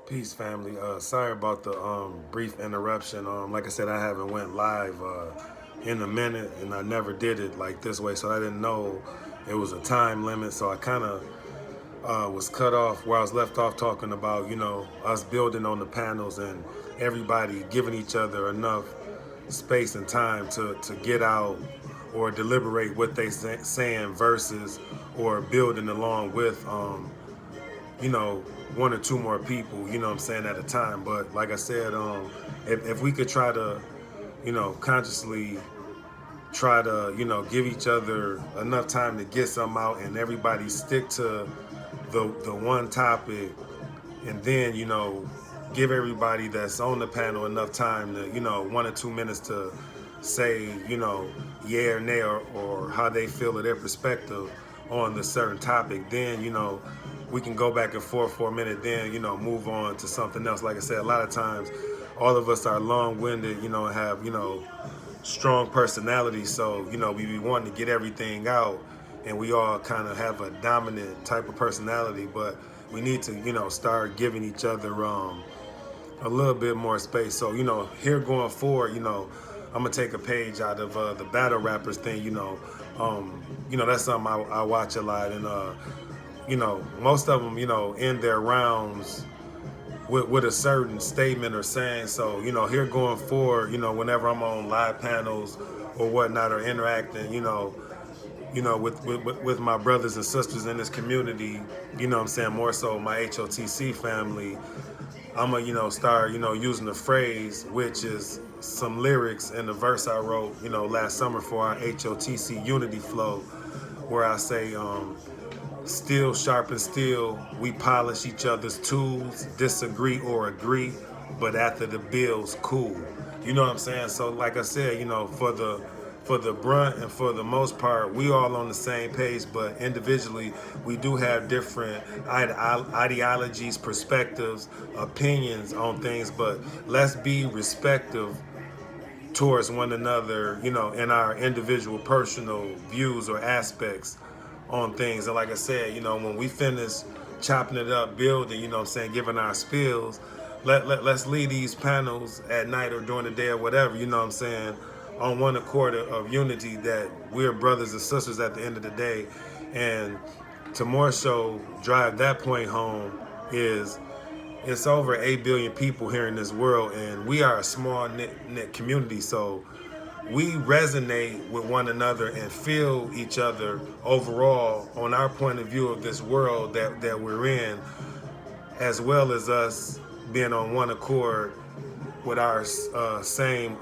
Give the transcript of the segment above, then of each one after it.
Peace, family. Sorry about the brief interruption. Like I said, I haven't went live in a minute, and I never did it like this way, so I didn't know it was a time limit. So I kind of was cut off where I was left off talking about, us building on the panels and everybody giving each other enough space and time to get out or deliberate what they saying versus or building along with one or two more people, what I'm saying, at a time. But like I said, if we could try to, consciously try to, give each other enough time to get something out and everybody stick to the one topic and then, give everybody that's on the panel enough time to, 1 or 2 minutes to say, yeah or nay or how they feel or their perspective on the certain topic, then, we can go back and forth for a minute, then, move on to something else. Like I said, a lot of times, all of us are long-winded, and have, strong personalities. So, we be wanting to get everything out, and we all kind of have a dominant type of personality, but we need to, start giving each other a little bit more space. So, here going forward, I'm gonna take a page out of the battle rappers thing. That's something I watch a lot, and most of them, end their rounds with a certain statement or saying. So, here going forward, whenever I'm on live panels or whatnot or interacting, with my brothers and sisters in this community, what I'm saying, more so my HOTC family, I'm gonna, start, using the phrase, which is some lyrics in the verse I wrote, last summer for our HOTC Unity Flow, where I say, steel sharpen steel, we polish each other's tools, disagree or agree, but after the bill's cool. You know what I'm saying? So like I said, for the brunt and for the most part, we all on the same page, but individually we do have different ideologies, perspectives, opinions on things, but let's be respectful towards one another, in our individual personal views or aspects on things. And like I said, when we finish chopping it up, building, giving our spills, let's leave these panels at night or during the day or whatever, on one accord of unity, that we're brothers and sisters at the end of the day. And to more so drive that point home is it's over 8 billion people here in this world, and we are a small knit community. So we resonate with one another and feel each other overall on our point of view of this world that we're in, as well as us being on one accord with our same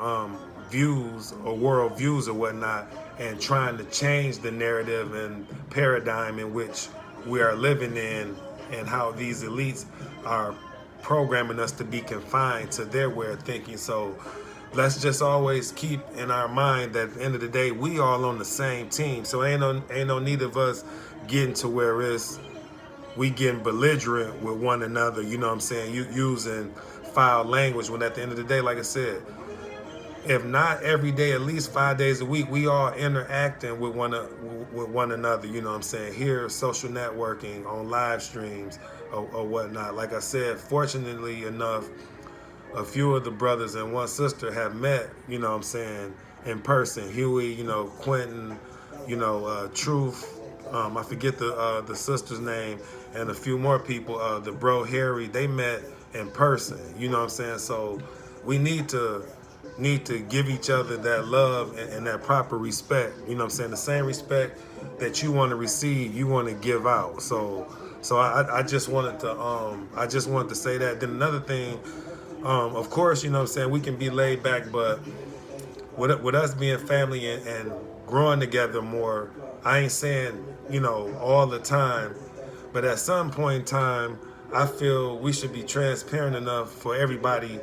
views or world views or whatnot, and trying to change the narrative and paradigm in which we are living in, and how these elites are programming us to be confined to their way of thinking. So let's just always keep in our mind that at the end of the day, we all on the same team. So ain't no need of us getting to where it's we getting belligerent with one another, using foul language, when at the end of the day, like I said, if not every day, at least 5 days a week, we all interacting with one another, here, social networking, on live streams or whatnot. Like I said, fortunately enough, a few of the brothers and one sister have met, in person. Huey, Quentin, Truth, I forget the sister's name, and a few more people, the bro Harry, they met in person, So we need to give each other that love and that proper respect, the same respect that you want to receive, you want to give out. So I just wanted to say that. Then another thing, of course, we can be laid back, but with us being family and growing together more, I ain't saying, all the time, but at some point in time, I feel we should be transparent enough for everybody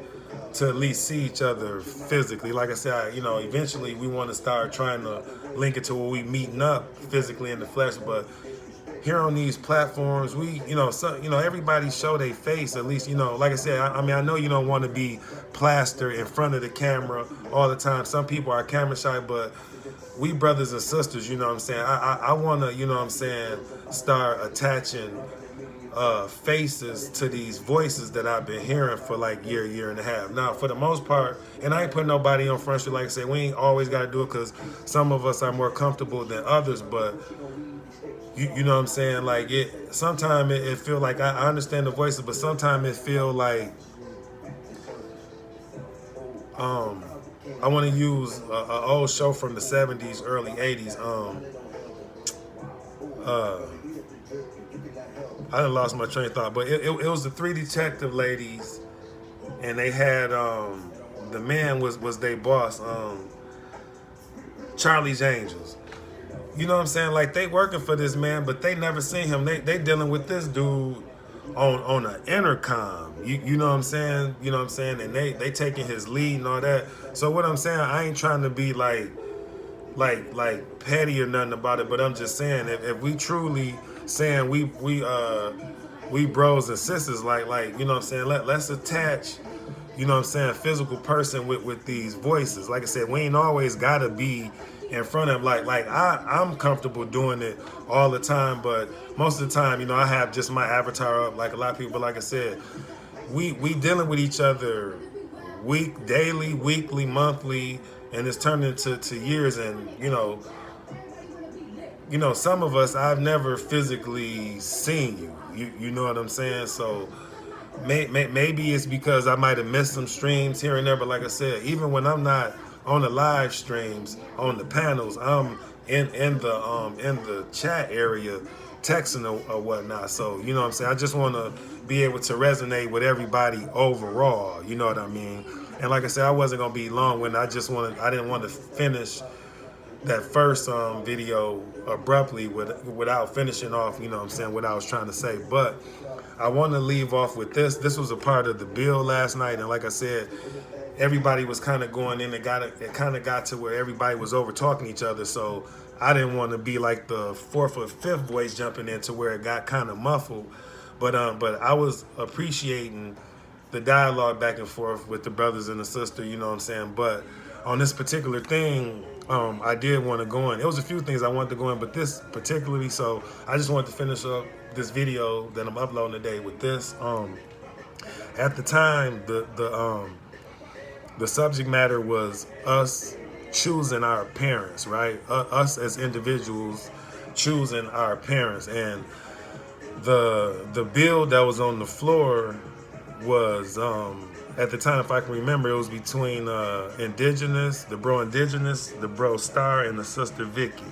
to at least see each other physically. Like I said, eventually we want to start trying to link it to where we meeting up physically in the flesh, but here on these platforms, we, everybody show their face at least, like I said, I mean, I know you don't want to be plastered in front of the camera all the time. Some people are camera shy, but we brothers and sisters, I want to, start attaching faces to these voices that I've been hearing for like year and a half. Now, for the most part, and I ain't putting nobody on front street, like I said, we ain't always got to do it because some of us are more comfortable than others, but you know what I'm saying? Like sometimes it feel like I understand the voices, but sometimes it feel like I want to use an old show from the 70s, early 80s. I done lost my train of thought, but it was the three detective ladies, and they had the man was their boss, Charlie's Angels. You know what I'm saying? Like they working for this man, but they never seen him. They dealing with this dude on an intercom. You know what I'm saying? You know what I'm saying? And they taking his lead and all that. So what I'm saying, I ain't trying to be like petty or nothing about it, but I'm just saying if we truly saying we bros and sisters, like you know what I'm saying, let's attach, you know what I'm saying, physical person with these voices. Like I said, we ain't always gotta be in front of like I'm comfortable doing it all the time, but most of the time, you know, I have just my avatar up like a lot of people. But like I said, we dealing with each other daily, weekly, monthly, and it's turned into years. And you know, some of us I've never physically seen you. You know what I'm saying? So maybe it's because I might have missed some streams here and there. But like I said, even when I'm not on the live streams, on the panels, I'm in the chat area texting or whatnot. So you know what I'm saying? I just want to be able to resonate with everybody overall. You know what I mean? And like I said, I wasn't gonna be long when I didn't want to finish that first video abruptly without finishing off, you know what I'm saying, what I was trying to say. But I want to leave off with this. This was a part of the bill last night, and like I said, everybody was kind of going in. It kind of got to where everybody was over talking each other. So I didn't want to be like the fourth or fifth voice jumping in to where it got kind of muffled. But I was appreciating the dialogue back and forth with the brothers and the sister, you know what I'm saying. But on this particular thing, I did want to go in. It was a few things I wanted to go in, but this particularly, so I just wanted to finish up this video that I'm uploading today with this. At the time, the subject matter was us choosing our parents, right? Us as individuals choosing our parents. And the bill that was on the floor was at the time, if I can remember, it was between Indigenous, the bro Star, and the sister Vicky.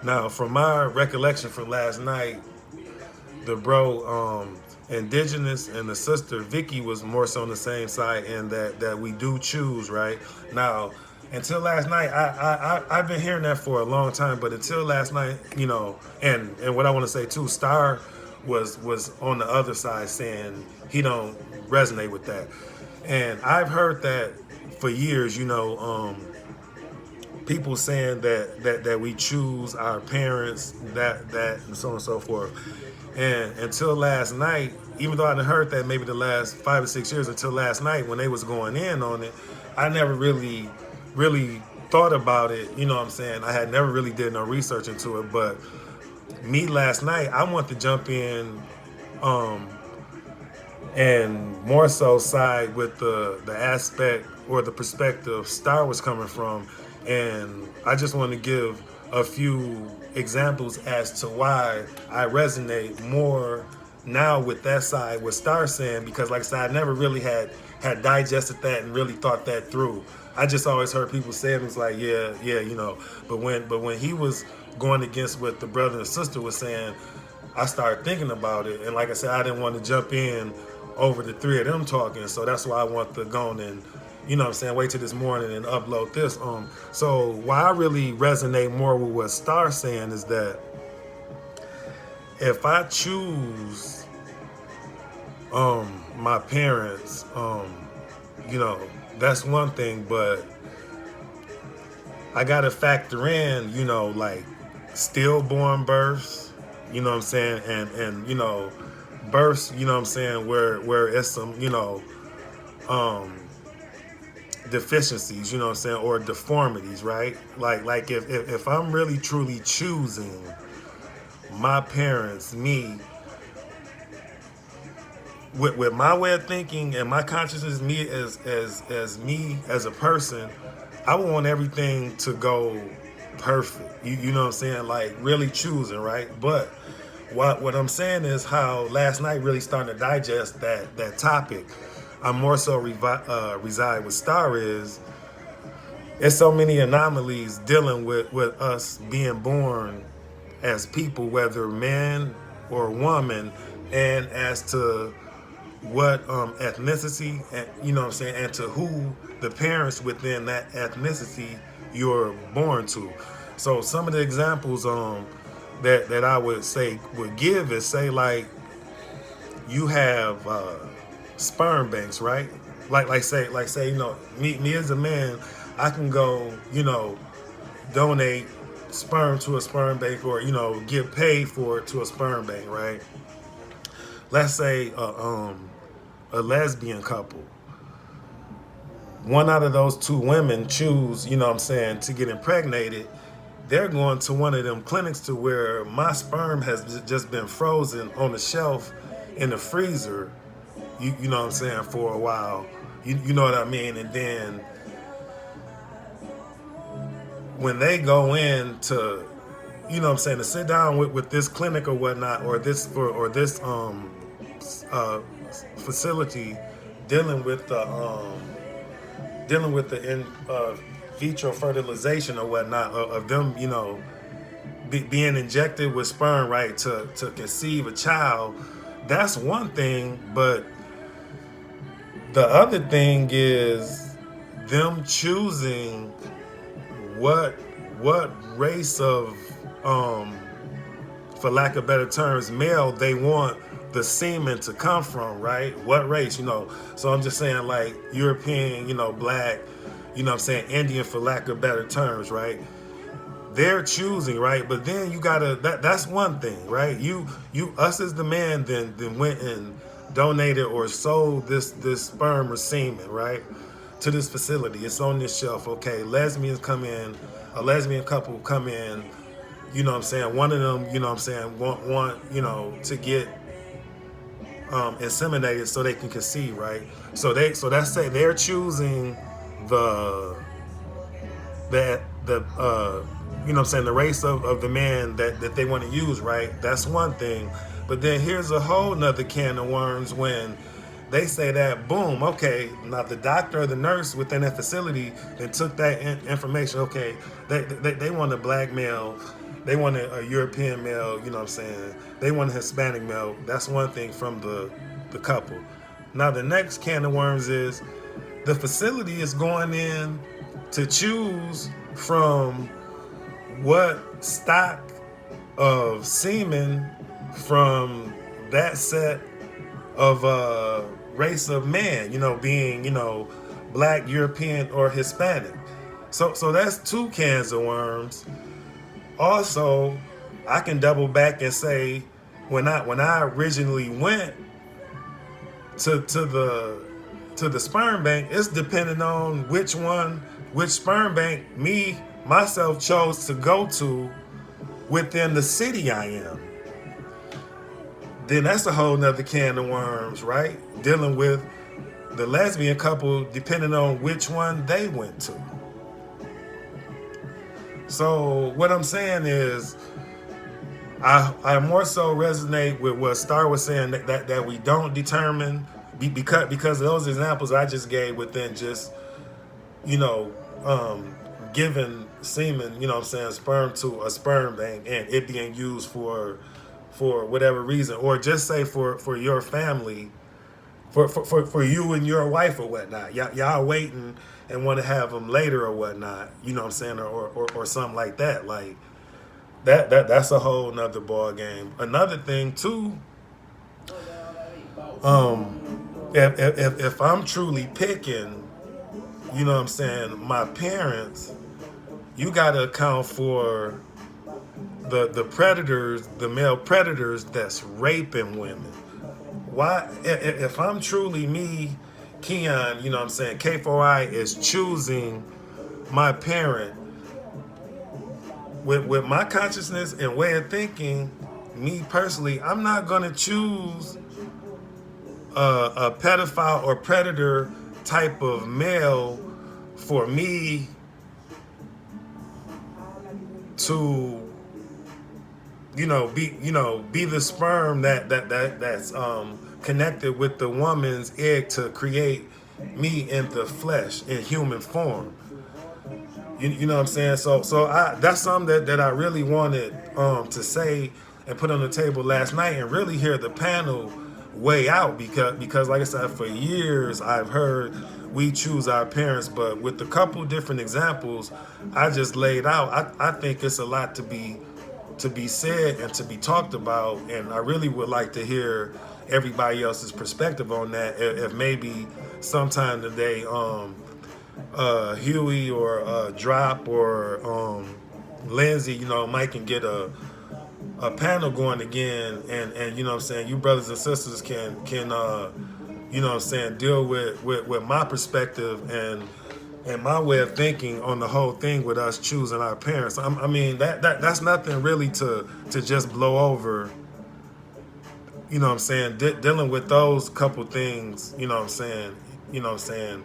Now, from my recollection from last night, the bro Indigenous and the sister Vicky was more so on the same side, and that we do choose, right? Now, until last night, I've been hearing that for a long time, but until last night, you know, and what I want to say too, Star was on the other side saying he don't resonate with that. And I've heard that for years, you know, people saying that we choose our parents, that and so on and so forth. And until last night, even though I had heard that maybe the last 5 or 6 years, until last night when they was going in on it, I never really thought about it, you know what I'm saying? I had never really did no research into it, but me last night, I want to jump in and more so side with the aspect or the perspective Star was coming from. And I just want to give a few examples as to why I resonate more now with that side, what Star's saying, because like I said, I never really had digested that and really thought that through. I just always heard people say it was like, yeah, you know. But when he was going against what the brother and sister was saying, I started thinking about it. And like I said, I didn't want to jump in over the three of them talking. So that's why I want to go on and, you know what I'm saying, wait till this morning and upload this. So why I really resonate more with what Star's saying is that if I choose my parents, you know, that's one thing, but I gotta factor in, you know, like stillborn births, you know what I'm saying, and you know, births, you know what I'm saying, where it's some, you know, deficiencies, you know what I'm saying, or deformities, right? Like if I'm really truly choosing my parents, me, with my way of thinking and my consciousness, me as me as a person, I want everything to go perfect. You know what I'm saying? Like really choosing, right? But what I'm saying is how last night really starting to digest that topic. I'm more so reside with Star is there's so many anomalies dealing with us being born as people, whether man or woman, and as to what ethnicity, and you know what I'm saying, and to who the parents within that ethnicity you're born to. So some of the examples that I would say would give is, say, like you have sperm banks, right? Like say me as a man, I can go donate sperm to a sperm bank, or get paid for it to a sperm bank, right? Let's say a lesbian couple, one out of those two women choose, you know what I'm saying, to get impregnated. They're going to one of them clinics to where my sperm has just been frozen on the shelf in the freezer, you know what I'm saying, for a while. You know what I mean? And then when they go in to, you know what I'm saying, to sit down with this clinic or whatnot, or this facility dealing with the in vitro fertilization or whatnot of them, being injected with sperm, right, to conceive a child. That's one thing, but the other thing is them choosing what race of for lack of better terms, male they want the semen to come from, right? What race, So I'm just saying, like European, black, you know what I'm saying, Indian, for lack of better terms, right? They're choosing, right? But then you gotta, that's one thing, right? Us as the man then went and donated or sold this sperm or semen, right, to this facility. It's on this shelf. Okay, lesbians come in, a lesbian couple come in, you know what I'm saying, one of them, you know what I'm saying, want to get inseminated so they can conceive, right? So that's say they're choosing the you know what I'm saying, the race of the man that they want to use, right? That's one thing. But then here's a whole nother can of worms when they say that, boom, okay, now the doctor or the nurse within that facility then took that information, okay, they want a black male, they want a European male, you know what I'm saying, they want a Hispanic male. That's one thing from the couple. Now the next can of worms is the facility is going in to choose from what stock of semen from that set of race of man, being, black, European, or Hispanic. So that's two cans of worms. Also, I can double back and say when I originally went to the sperm bank, it's depending on which sperm bank myself chose to go to within the city I am. Then that's a whole nother can of worms, right? Dealing with the lesbian couple depending on which one they went to. So what I'm saying is I more so resonate with what Star was saying, that we don't determine because of those examples I just gave within just giving semen, you know what I'm saying, sperm to a sperm bank and it being used for whatever reason, or just say for your family, for you and your wife or whatnot. Y'all waiting and want to have them later or whatnot, you know what I'm saying, or something like that. Like that's a whole nother ball game. Another thing too, if I'm truly picking, you know what I'm saying, my parents, you got to account for the predators, the male predators that's raping women. Why, if I'm truly me, Keon, you know what I'm saying, K4I is choosing my parent with my consciousness and way of thinking, me personally, I'm not going to choose a pedophile or predator type of male for me to be the sperm that's connected with the woman's egg to create me in the flesh in human form. You know what I'm saying? So that's something that I really wanted to say and put on the table last night, and really hear the panel weigh out, because like I said, for years I've heard we choose our parents, but with a couple different examples I just laid out, I think it's a lot to be said and to be talked about, and I really would like to hear everybody else's perspective on that. If maybe sometime today, Huey or Drop or Lindsay, Mike can get a panel going again, and you know what I'm saying, you brothers and sisters can you know what I'm saying, deal with my perspective and my way of thinking on the whole thing with us choosing our parents. I mean, that's nothing really to just blow over. You know what I'm saying? Dealing with those couple things, you know what I'm saying? You know what I'm saying?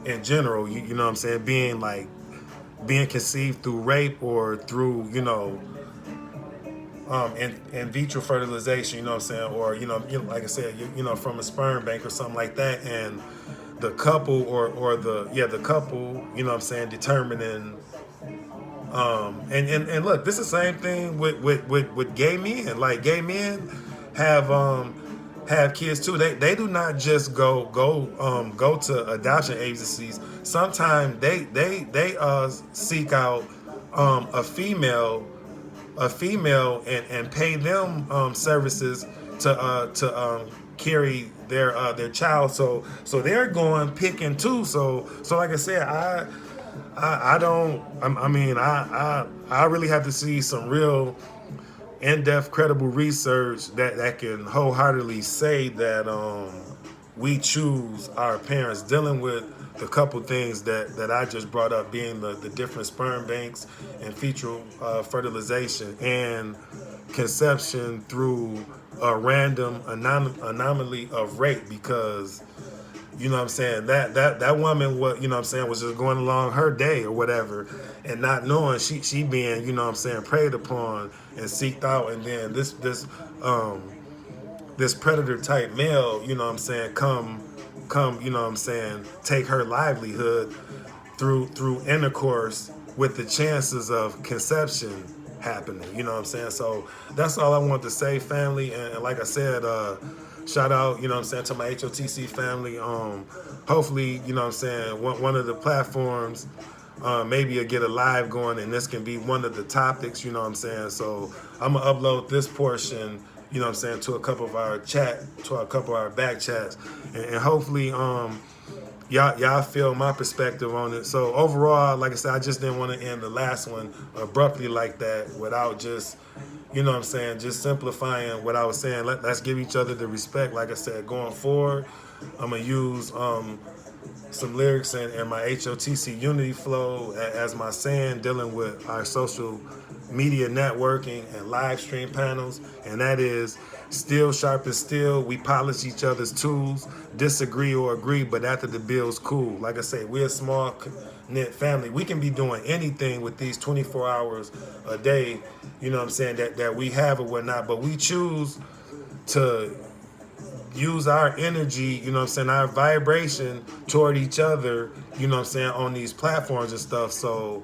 In general, you know what I'm saying? Being conceived through rape or through, in vitro fertilization, you know what I'm saying? Or, like I said, from a sperm bank or something like that. And the couple or the couple, you know what I'm saying, determining, and look, this is the same thing with gay men. Like, gay men have kids too. They do not just go to adoption agencies. Sometimes they seek out a female and pay them services to carry their child. So they're going picking too. So like I said, I really have to see some real in-depth, credible research that can wholeheartedly say that we choose our parents, dealing with the couple things that I just brought up, being the different sperm banks and fetal fertilization and conception through a random anomaly of rape. Because you know what I'm saying, that woman, what, you know what I'm saying, was just going along her day or whatever, and not knowing she being, you know what I'm saying, preyed upon and seeked out, and then this predator type male, you know what I'm saying, come, you know what I'm saying, take her livelihood through intercourse, with the chances of conception happening. You know what I'm saying? So that's all I want to say, family. And like I said, shout out, you know what I'm saying, to my HOTC family. Hopefully, you know what I'm saying, one of the platforms, maybe you'll get a live going, and this can be one of the topics, you know what I'm saying. So I'm gonna upload this portion, you know what I'm saying, to a couple of our back chats, and hopefully y'all feel my perspective on it. So overall, like I said, I just didn't want to end the last one abruptly like that, without just, you know what I'm saying, just simplifying what I was saying. Let's give each other the respect. Like I said, going forward, I'm going to use some lyrics and my HOTC Unity Flow as my saying, dealing with our social media networking and live stream panels. And that is, steel sharpens steel, we polish each other's tools, disagree or agree, but after the bill's cool. Like I say, we're a small knit family. We can be doing anything with these 24 hours a day, you know what I'm saying, that we have or whatnot, but we choose to use our energy, you know what I'm saying, our vibration toward each other, you know what I'm saying, on these platforms and stuff. So,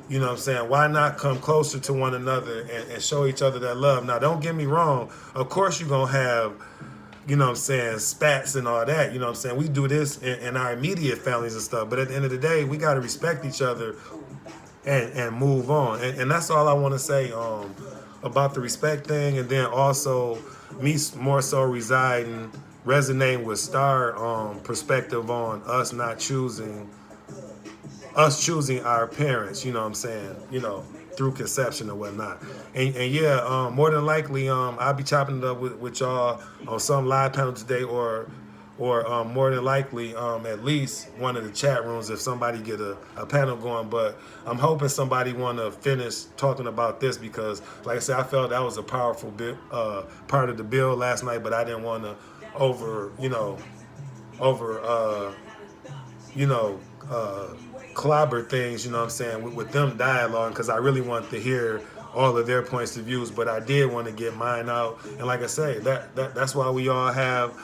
you know what I'm saying, why not come closer to one another and show each other that love? Now, don't get me wrong. Of course, you're going to have, you know what I'm saying, spats and all that. You know what I'm saying? We do this in our immediate families and stuff. But at the end of the day, we got to respect each other and move on. And that's all I want to say about the respect thing. And then also, me more so resonating with Star perspective on us choosing our parents, you know what I'm saying, through conception or whatnot. And yeah, more than likely, I'll be chopping it up with y'all on some live panel today, or more than likely, at least one of the chat rooms if somebody get a panel going. But I'm hoping somebody want to finish talking about this, because, like I said, I felt that was a powerful part of the bill last night, but I didn't want to over, over, you know, clobber things, you know what I'm saying, with them dialogue, because I really want to hear all of their points of views, but I did want to get mine out. And like I say, that's why we all have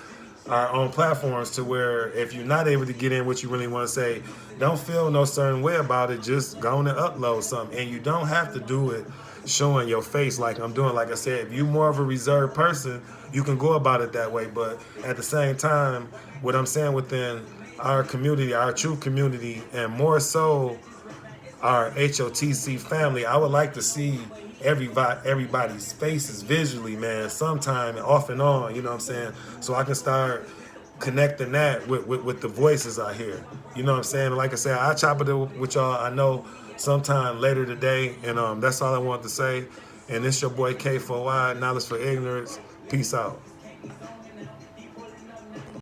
our own platforms, to where if you're not able to get in what you really want to say, don't feel no certain way about it. Just go on and upload something. And you don't have to do it showing your face like I'm doing. Like I said, if you're more of a reserved person, you can go about it that way. But at the same time, what I'm saying, within our community, our true community, and more so our HOTC family, I would like to see everybody's faces visually, man, sometime off and on, you know what I'm saying? So I can start connecting that with the voices I hear. You know what I'm saying? Like I said, I'll chop it with y'all, I know, sometime later today. And that's all I wanted to say. And it's your boy K4Y, Knowledge for Ignorance. Peace out.